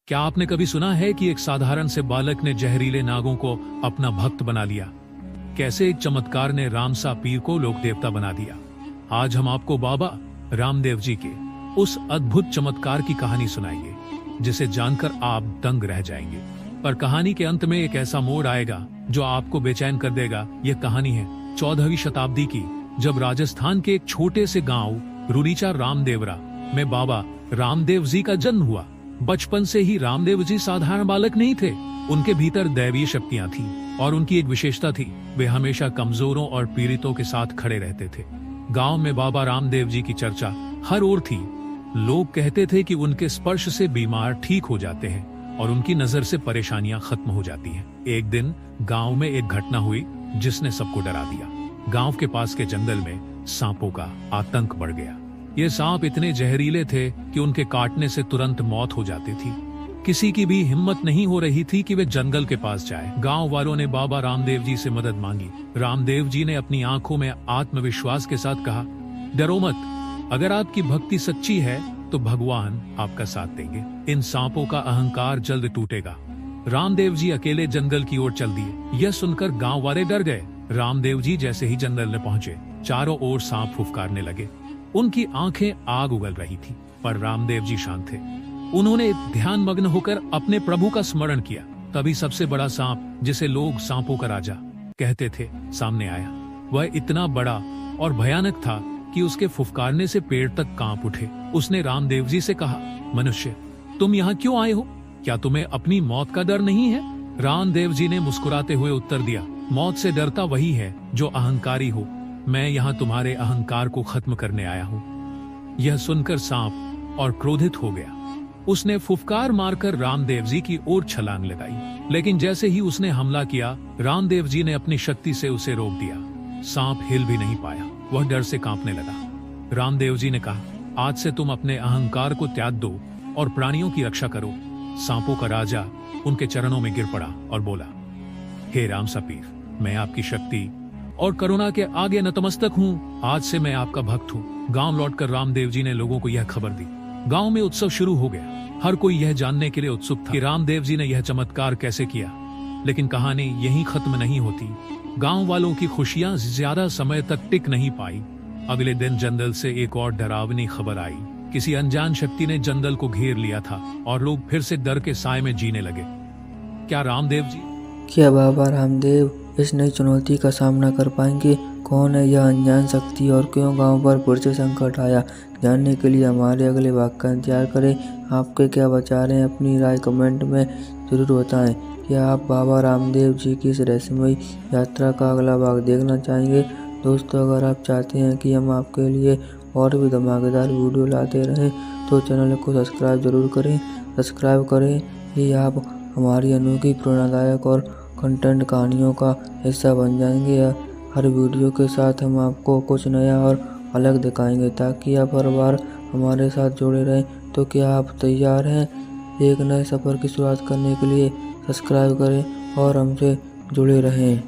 क्या आपने कभी सुना है कि एक साधारण से बालक ने जहरीले नागों को अपना भक्त बना लिया? कैसे एक चमत्कार ने रामसा पीर को लोक देवता बना दिया? आज हम आपको बाबा रामदेव जी के उस अद्भुत चमत्कार की कहानी सुनाएंगे, जिसे जानकर आप दंग रह जाएंगे। पर कहानी के अंत में एक ऐसा मोड़ आएगा जो आपको बेचैन कर देगा। यह कहानी है 14वीं शताब्दी की, जब राजस्थान के एक छोटे से गांव रुड़ीचा रामदेवरा में बाबा रामदेव जी का जन्म हुआ। बचपन से ही रामदेव जी साधारण बालक नहीं थे। उनके भीतर दैवीय शक्तियां थीं और उनकी एक विशेषता थी, वे हमेशा कमजोरों और पीड़ितों के साथ खड़े रहते थे। गांव में बाबा रामदेव जी की चर्चा हर ओर थी। लोग कहते थे कि उनके स्पर्श से बीमार ठीक हो जाते हैं और उनकी नजर से परेशानियां खत्म हो जाती हैं। एक दिन गांव में एक घटना हुई जिसने सबको डरा दिया। गांव के पास के जंगल में सांपों का आतंक बढ़ गया। ये सांप इतने जहरीले थे कि उनके काटने से तुरंत मौत हो जाती थी। किसी की भी हिम्मत नहीं हो रही थी कि वे जंगल के पास जाए। गांव वालों ने बाबा रामदेव जी से मदद मांगी। रामदेव जी ने अपनी आंखों में आत्मविश्वास के साथ कहा, डरो मत, अगर आपकी भक्ति सच्ची है तो भगवान आपका साथ देंगे। इन सांपों का अहंकार जल्द टूटेगा। रामदेव जी अकेले जंगल की ओर चल दिए। यह सुनकर गांव वाले डर गए। रामदेव जी जैसे ही जंगल में पहुंचे, चारों ओर सांप फुफकारने लगे। उनकी आंखें आग उगल रही थी, पर रामदेव जी शांत थे। उन्होंने ध्यान मग्न होकर अपने प्रभु का स्मरण किया। तभी सबसे बड़ा सांप, जिसे लोग सांपों का राजा कहते थे, सामने आया। वह इतना बड़ा और भयानक था कि उसके फुफकारने से पेड़ तक कांप उठे। उसने रामदेव जी से कहा, मनुष्य, तुम यहाँ क्यों आए हो? क्या तुम्हें अपनी मौत का डर नहीं है? रामदेव जी ने मुस्कुराते हुए उत्तर दिया, मौत से डरता वही है जो अहंकारी हो। मैं यहाँ तुम्हारे अहंकार को खत्म करने आया हूँ। यह सुनकर सांप और क्रोधित हो गया। उसने फुफकार मारकर रामदेव जी की ओर छलांग लगाई। लेकिन जैसे ही उसने हमला किया, रामदेव जी ने अपनी शक्ति से उसे रोक दिया। सांप हिल भी नहीं पाया, वह डर से कांपने लगा। रामदेव जी ने कहा, आज से तुम अपने अहंकार को त्याग दो और प्राणियों की रक्षा करो। सांपों का राजा उनके चरणों में गिर पड़ा और बोला, हे रामसा पीर, मैं आपकी शक्ति और करुणा के आगे नतमस्तक हूँ। आज से मैं आपका भक्त हूँ। गांव लौटकर रामदेव जी ने लोगों को यह खबर दी। गांव में उत्सव शुरू हो गया। हर कोई यह जानने के लिए उत्सुक था कि रामदेव जी ने यह चमत्कार कैसे किया। लेकिन कहानी यहीं खत्म नहीं होती। गांव वालों की खुशियां ज्यादा समय तक टिक नहीं पाई। अगले दिन जंगल से एक और डरावनी खबर आई। किसी अनजान शक्ति ने जंगल को घेर लिया था और लोग फिर से डर के साए में जीने लगे। क्या रामदेव जी, क्या बाबा रामदेव इस नई चुनौती का सामना कर पाएंगे? कौन है यह अनजान शक्ति और क्यों गांव पर फिर से संकट आया? जानने के लिए हमारे अगले भाग का इंतजार करें। आपके क्या विचार हैं? अपनी राय कमेंट में जरूर बताएं। क्या आप बाबा रामदेव जी की इस रहस्यमयी यात्रा का अगला भाग देखना चाहेंगे? दोस्तों, अगर आप चाहते हैं कि हम आपके लिए और भी धमाकेदार वीडियो लाते रहें तो चैनल को सब्सक्राइब जरूर करें। सब्सक्राइब करें ही आप हमारी अनोखी प्रेरणादायक और कंटेंट कहानियों का हिस्सा बन जाएंगे। हर वीडियो के साथ हम आपको कुछ नया और अलग दिखाएंगे, ताकि आप हर बार हमारे साथ जुड़े रहें। तो क्या आप तैयार हैं एक नए सफ़र की शुरुआत करने के लिए? सब्सक्राइब करें और हमसे जुड़े रहें।